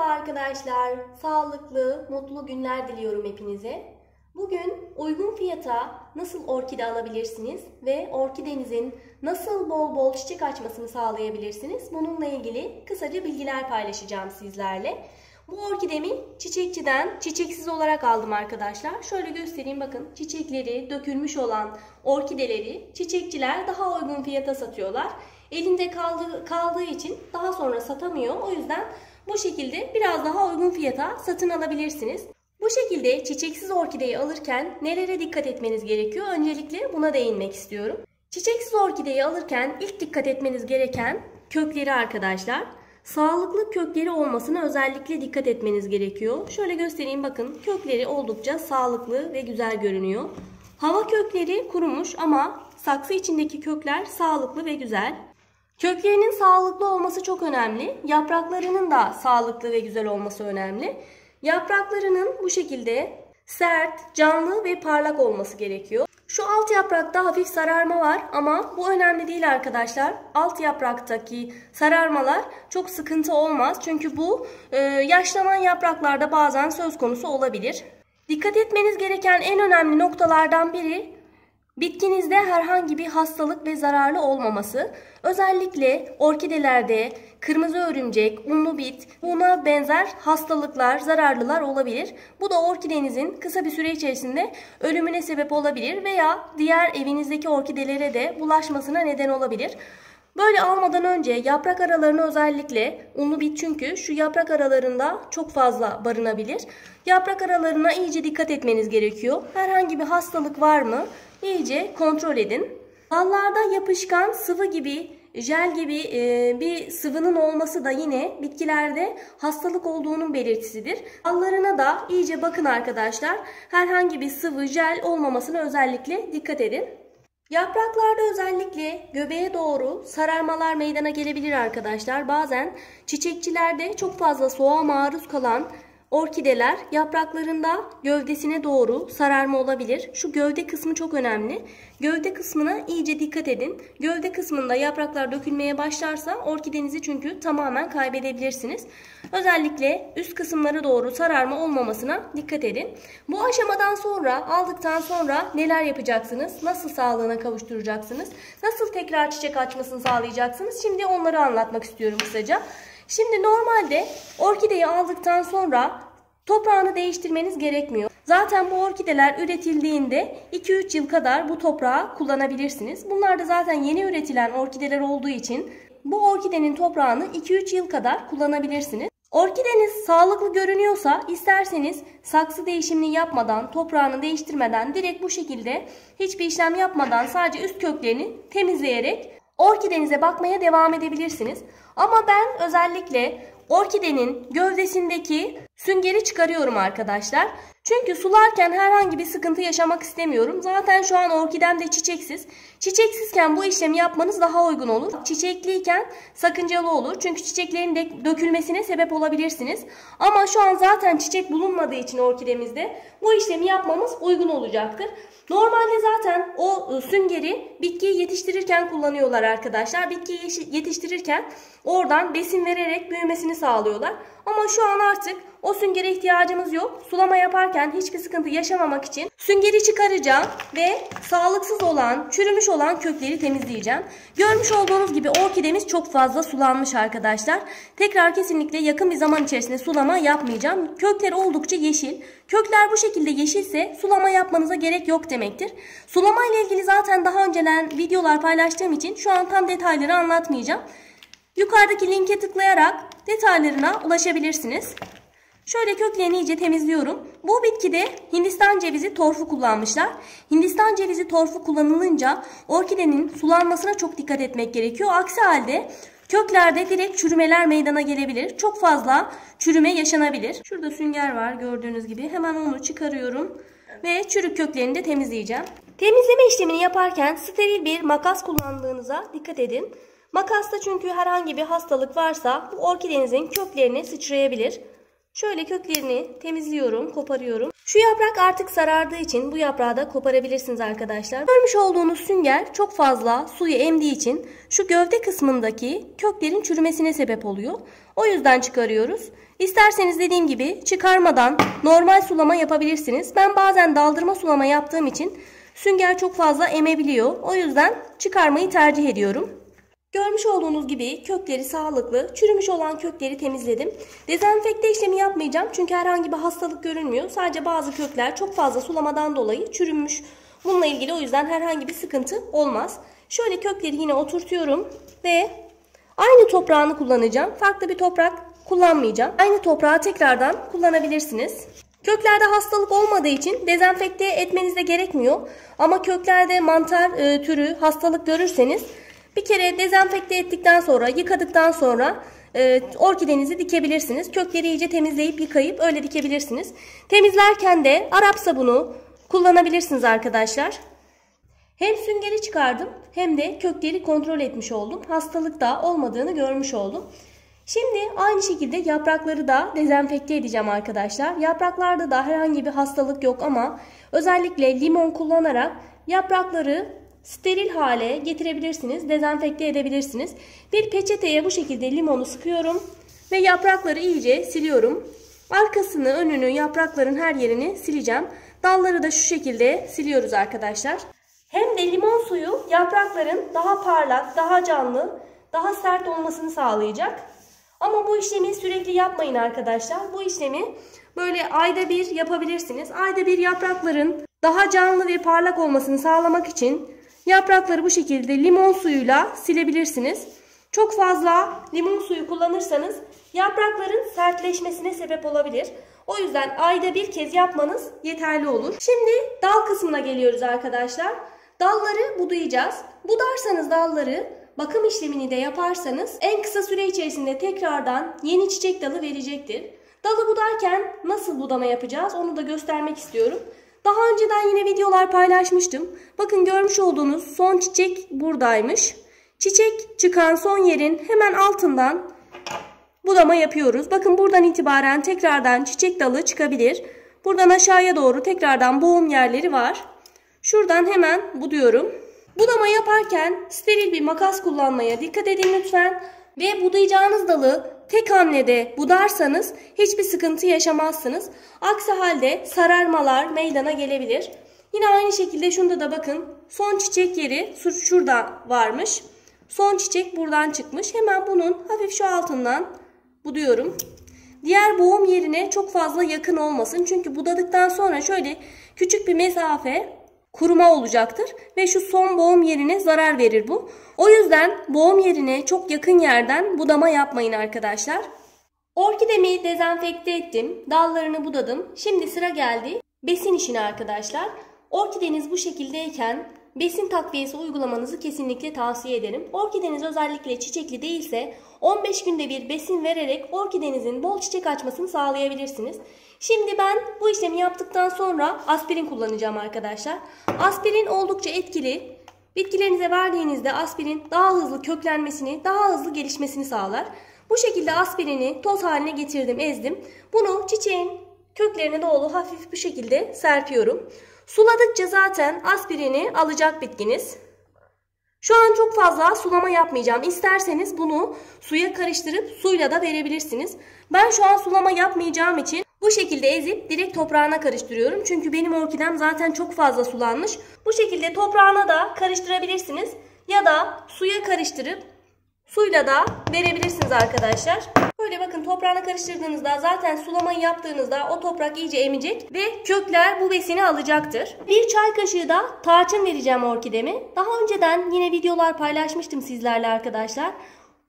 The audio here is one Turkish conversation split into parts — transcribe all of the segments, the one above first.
Merhaba arkadaşlar. Sağlıklı, mutlu günler diliyorum hepinize. Bugün uygun fiyata nasıl orkide alabilirsiniz ve orkidenizin nasıl bol bol çiçek açmasını sağlayabilirsiniz? Bununla ilgili kısaca bilgiler paylaşacağım sizlerle. Bu orkidemi çiçekçiden çiçeksiz olarak aldım arkadaşlar. Şöyle göstereyim, bakın çiçekleri dökülmüş olan orkideleri çiçekçiler daha uygun fiyata satıyorlar. Elinde kaldığı için daha sonra satamıyor. O yüzden bu şekilde biraz daha uygun fiyata satın alabilirsiniz. Bu şekilde çiçeksiz orkideyi alırken nelere dikkat etmeniz gerekiyor? Öncelikle buna değinmek istiyorum. Çiçeksiz orkideyi alırken ilk dikkat etmeniz gereken kökleri arkadaşlar. Sağlıklı kökleri olmasına özellikle dikkat etmeniz gerekiyor. Şöyle göstereyim, bakın kökleri oldukça sağlıklı ve güzel görünüyor. Hava kökleri kurumuş ama saksı içindeki kökler sağlıklı ve güzel. Köklerinin sağlıklı olması çok önemli. Yapraklarının da sağlıklı ve güzel olması önemli. Yapraklarının bu şekilde sert, canlı ve parlak olması gerekiyor. Şu alt yaprakta hafif sararma var ama bu önemli değil arkadaşlar. Alt yapraktaki sararmalar çok sıkıntı olmaz. Çünkü bu yaşlanan yapraklarda bazen söz konusu olabilir. Dikkat etmeniz gereken en önemli noktalardan biri bitkinizde herhangi bir hastalık ve zararlı olmaması. Özellikle orkidelerde kırmızı örümcek, unlu bit, buna benzer hastalıklar, zararlılar olabilir. Bu da orkidenizin kısa bir süre içerisinde ölümüne sebep olabilir veya diğer evinizdeki orkidelere de bulaşmasına neden olabilir. Böyle almadan önce yaprak aralarını, özellikle unlu bit çünkü şu yaprak aralarında çok fazla barınabilir. Yaprak aralarına iyice dikkat etmeniz gerekiyor. Herhangi bir hastalık var mı? İyice kontrol edin. Dallarda yapışkan sıvı gibi, jel gibi bir sıvının olması da yine bitkilerde hastalık olduğunun belirtisidir. Dallarına da iyice bakın arkadaşlar. Herhangi bir sıvı, jel olmamasına özellikle dikkat edin. Yapraklarda özellikle göbeğe doğru sararmalar meydana gelebilir arkadaşlar. Bazen çiçekçilerde çok fazla soğuğa maruz kalan orkideler yapraklarında gövdesine doğru sararma olabilir. Şu gövde kısmı çok önemli. Gövde kısmına iyice dikkat edin. Gövde kısmında yapraklar dökülmeye başlarsa orkidenizi çünkü tamamen kaybedebilirsiniz. Özellikle üst kısımlara doğru sararma olmamasına dikkat edin. Bu aşamadan sonra, aldıktan sonra neler yapacaksınız? Nasıl sağlığına kavuşturacaksınız? Nasıl tekrar çiçek açmasını sağlayacaksınız? Şimdi onları anlatmak istiyorum kısaca. Şimdi normalde orkideyi aldıktan sonra toprağını değiştirmeniz gerekmiyor. Zaten bu orkideler üretildiğinde 2-3 yıl kadar bu toprağı kullanabilirsiniz. Bunlar da zaten yeni üretilen orkideler olduğu için bu orkidenin toprağını 2-3 yıl kadar kullanabilirsiniz. Orkideniz sağlıklı görünüyorsa isterseniz saksı değişimini yapmadan, toprağını değiştirmeden direkt bu şekilde hiçbir işlem yapmadan sadece üst köklerini temizleyerek orkidenize bakmaya devam edebilirsiniz. Ama ben özellikle orkidenin gövdesindeki süngeri çıkarıyorum arkadaşlar. Çünkü sularken herhangi bir sıkıntı yaşamak istemiyorum. Zaten şu an orkidem de çiçeksiz. Çiçeksizken bu işlemi yapmanız daha uygun olur. Çiçekliyken sakıncalı olur. Çünkü çiçeklerin de dökülmesine sebep olabilirsiniz. Ama şu an zaten çiçek bulunmadığı için orkidemizde bu işlemi yapmamız uygun olacaktır. Normalde zaten o süngeri bitkiyi yetiştirirken kullanıyorlar arkadaşlar. Bitkiyi yetiştirirken oradan besin vererek büyümesini sağlıyorlar. Ama şu an artık o süngere ihtiyacımız yok. Sulama yaparken hiçbir sıkıntı yaşamamak için süngeri çıkaracağım ve sağlıksız olan, çürümüş olan kökleri temizleyeceğim. Görmüş olduğunuz gibi orkidemiz çok fazla sulanmış arkadaşlar. Tekrar kesinlikle yakın bir zaman içerisinde sulama yapmayacağım. Kökler oldukça yeşil. Kökler bu şekilde yeşilse sulama yapmanıza gerek yok demektir. Sulama ile ilgili zaten daha önceden videolar paylaştığım için şu an tam detayları anlatmayacağım. Yukarıdaki linke tıklayarak detaylarına ulaşabilirsiniz. Şöyle köklerini iyice temizliyorum. Bu bitkide Hindistan cevizi torfu kullanmışlar. Hindistan cevizi torfu kullanılınca orkidenin sulanmasına çok dikkat etmek gerekiyor. Aksi halde köklerde direkt çürümeler meydana gelebilir. Çok fazla çürüme yaşanabilir. Şurada sünger var gördüğünüz gibi. Hemen onu çıkarıyorum ve çürük köklerini de temizleyeceğim. Temizleme işlemini yaparken steril bir makas kullandığınıza dikkat edin. Makasta çünkü herhangi bir hastalık varsa bu orkidenizin köklerini sıçrayabilir. Şöyle köklerini temizliyorum, koparıyorum. Şu yaprak artık sarardığı için bu yaprağı da koparabilirsiniz arkadaşlar. Görmüş olduğunuz sünger çok fazla suyu emdiği için şu gövde kısmındaki köklerin çürümesine sebep oluyor. O yüzden çıkarıyoruz. İsterseniz dediğim gibi çıkarmadan normal sulama yapabilirsiniz. Ben bazen daldırma sulama yaptığım için sünger çok fazla emebiliyor. O yüzden çıkarmayı tercih ediyorum. Görmüş olduğunuz gibi kökleri sağlıklı, çürümüş olan kökleri temizledim. Dezenfekte işlemi yapmayacağım çünkü herhangi bir hastalık görünmüyor. Sadece bazı kökler çok fazla sulamadan dolayı çürümüş. Bununla ilgili o yüzden herhangi bir sıkıntı olmaz. Şöyle kökleri yine oturtuyorum ve aynı toprağını kullanacağım. Farklı bir toprak kullanmayacağım. Aynı toprağı tekrardan kullanabilirsiniz. Köklerde hastalık olmadığı için dezenfekte etmeniz de gerekmiyor. Ama köklerde mantar türü hastalık görürseniz bir kere dezenfekte ettikten sonra, yıkadıktan sonra orkidenizi dikebilirsiniz. Kökleri iyice temizleyip yıkayıp öyle dikebilirsiniz. Temizlerken de Arap sabunu kullanabilirsiniz arkadaşlar. Hem süngeri çıkardım hem de kökleri kontrol etmiş oldum. Hastalık da olmadığını görmüş oldum. Şimdi aynı şekilde yaprakları da dezenfekte edeceğim arkadaşlar. Yapraklarda da herhangi bir hastalık yok ama özellikle limon kullanarak yaprakları steril hale getirebilirsiniz, dezenfekte edebilirsiniz. Bir peçeteye bu şekilde limonu sıkıyorum ve yaprakları iyice siliyorum. Arkasını, önünü, yaprakların her yerini sileceğim. Dalları da şu şekilde siliyoruz arkadaşlar. Hem de limon suyu yaprakların daha parlak, daha canlı, daha sert olmasını sağlayacak. Ama bu işlemi sürekli yapmayın arkadaşlar. Bu işlemi böyle ayda bir yapabilirsiniz. Ayda bir yaprakların daha canlı ve parlak olmasını sağlamak için yaprakları bu şekilde limon suyuyla silebilirsiniz. Çok fazla limon suyu kullanırsanız yaprakların sertleşmesine sebep olabilir. O yüzden ayda bir kez yapmanız yeterli olur. Şimdi dal kısmına geliyoruz arkadaşlar. Dalları budayacağız. Budarsanız dalları, bakım işlemini de yaparsanız en kısa süre içerisinde tekrardan yeni çiçek dalı verecektir. Dalı budarken nasıl budama yapacağız onu da göstermek istiyorum. Daha önceden yine videolar paylaşmıştım. Bakın görmüş olduğunuz son çiçek buradaymış. Çiçek çıkan son yerin hemen altından budama yapıyoruz. Bakın buradan itibaren tekrardan çiçek dalı çıkabilir. Buradan aşağıya doğru tekrardan boğum yerleri var. Şuradan hemen buduyorum. Budama yaparken steril bir makas kullanmaya dikkat edin lütfen. Ve budayacağınız dalı tek hamlede budarsanız hiçbir sıkıntı yaşamazsınız. Aksi halde sararmalar meydana gelebilir. Yine aynı şekilde şunda da bakın son çiçek yeri şurada varmış. Son çiçek buradan çıkmış. Hemen bunun hafif şu altından buduyorum. Diğer boğum yerine çok fazla yakın olmasın. Çünkü budadıktan sonra şöyle küçük bir mesafe kuruma olacaktır ve şu son boğum yerine zarar verir bu. O yüzden boğum yerine çok yakın yerden budama yapmayın arkadaşlar. Orkidemi dezenfekte ettim. Dallarını budadım. Şimdi sıra geldi besin işine arkadaşlar. Orkideniz bu şekildeyken besin takviyesi uygulamanızı kesinlikle tavsiye ederim. Orkideniz özellikle çiçekli değilse 15 günde bir besin vererek orkidenizin bol çiçek açmasını sağlayabilirsiniz. Şimdi ben bu işlemi yaptıktan sonra aspirin kullanacağım arkadaşlar. Aspirin oldukça etkili. Bitkilerinize verdiğinizde aspirin daha hızlı köklenmesini, daha hızlı gelişmesini sağlar. Bu şekilde aspirini toz haline getirdim, ezdim. Bunu çiçeğin köklerine doğru hafif bu şekilde serpiyorum. Suladıkça zaten aspirini alacak bitkiniz. Şu an çok fazla sulama yapmayacağım. İsterseniz bunu suya karıştırıp suyla da verebilirsiniz. Ben şu an sulama yapmayacağım için bu şekilde ezip direkt toprağına karıştırıyorum. Çünkü benim orkidem zaten çok fazla sulanmış. Bu şekilde toprağına da karıştırabilirsiniz. Ya da suya karıştırıp suyla da verebilirsiniz arkadaşlar. Böyle bakın toprağına karıştırdığınızda zaten sulamayı yaptığınızda o toprak iyice emecek ve kökler bu besini alacaktır. Bir çay kaşığı da tarçın vereceğim orkidemi. Daha önceden yine videolar paylaşmıştım sizlerle arkadaşlar.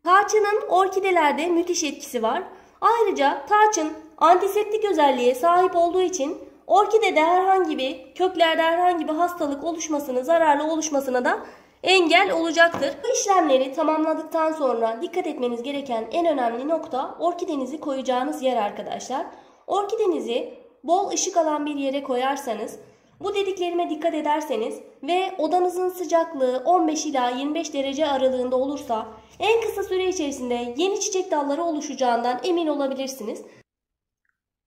Tarçının orkidelerde müthiş etkisi var. Ayrıca tarçın antiseptik özelliğe sahip olduğu için orkidede herhangi bir köklerde herhangi bir hastalık oluşmasını, zararlı oluşmasına da engel olacaktır. Bu işlemleri tamamladıktan sonra dikkat etmeniz gereken en önemli nokta orkidenizi koyacağınız yer arkadaşlar. Orkidenizi bol ışık alan bir yere koyarsanız, bu dediklerime dikkat ederseniz ve odanızın sıcaklığı 15 ila 25 derece aralığında olursa en kısa süre içerisinde yeni çiçek dalları oluşacağından emin olabilirsiniz.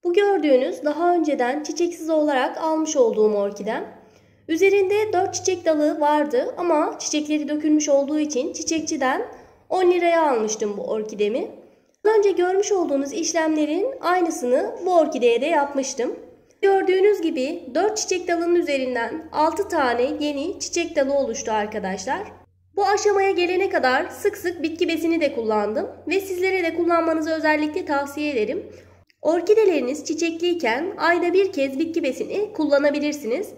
Bu gördüğünüz daha önceden çiçeksiz olarak almış olduğum orkidem. Üzerinde 4 çiçek dalı vardı ama çiçekleri dökülmüş olduğu için çiçekçiden 10 liraya almıştım bu orkidemi. Daha önce görmüş olduğunuz işlemlerin aynısını bu orkideye de yapmıştım. Gördüğünüz gibi 4 çiçek dalının üzerinden 6 tane yeni çiçek dalı oluştu arkadaşlar. Bu aşamaya gelene kadar sık sık bitki besini de kullandım ve sizlere de kullanmanızı özellikle tavsiye ederim. Orkideleriniz çiçekliyken ayda bir kez bitki besini kullanabilirsiniz.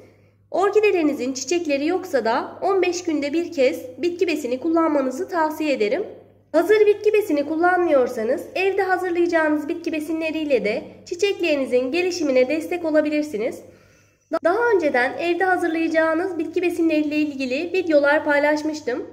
Orkidelerinizin çiçekleri yoksa da 15 günde bir kez bitki besini kullanmanızı tavsiye ederim. Hazır bitki besini kullanmıyorsanız evde hazırlayacağınız bitki besinleriyle de çiçeklerinizin gelişimine destek olabilirsiniz. Daha önceden evde hazırlayacağınız bitki besinleriyle ilgili videolar paylaşmıştım.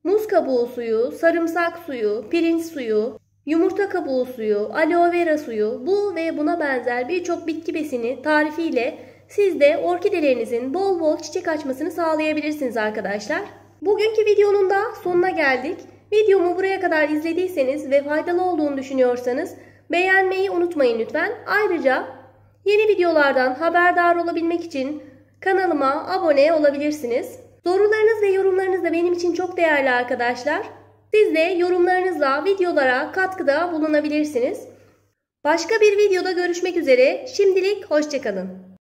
Muz kabuğu suyu, sarımsak suyu, pirinç suyu, yumurta kabuğu suyu, aloe vera suyu, bu ve buna benzer birçok bitki besini tarifiyle siz de orkidelerinizin bol bol çiçek açmasını sağlayabilirsiniz arkadaşlar. Bugünkü videonun da sonuna geldik. Videomu buraya kadar izlediyseniz ve faydalı olduğunu düşünüyorsanız beğenmeyi unutmayın lütfen. Ayrıca yeni videolardan haberdar olabilmek için kanalıma abone olabilirsiniz. Sorularınız ve yorumlarınız da benim için çok değerli arkadaşlar. Siz de yorumlarınızla videolara katkıda bulunabilirsiniz. Başka bir videoda görüşmek üzere. Şimdilik hoşça kalın.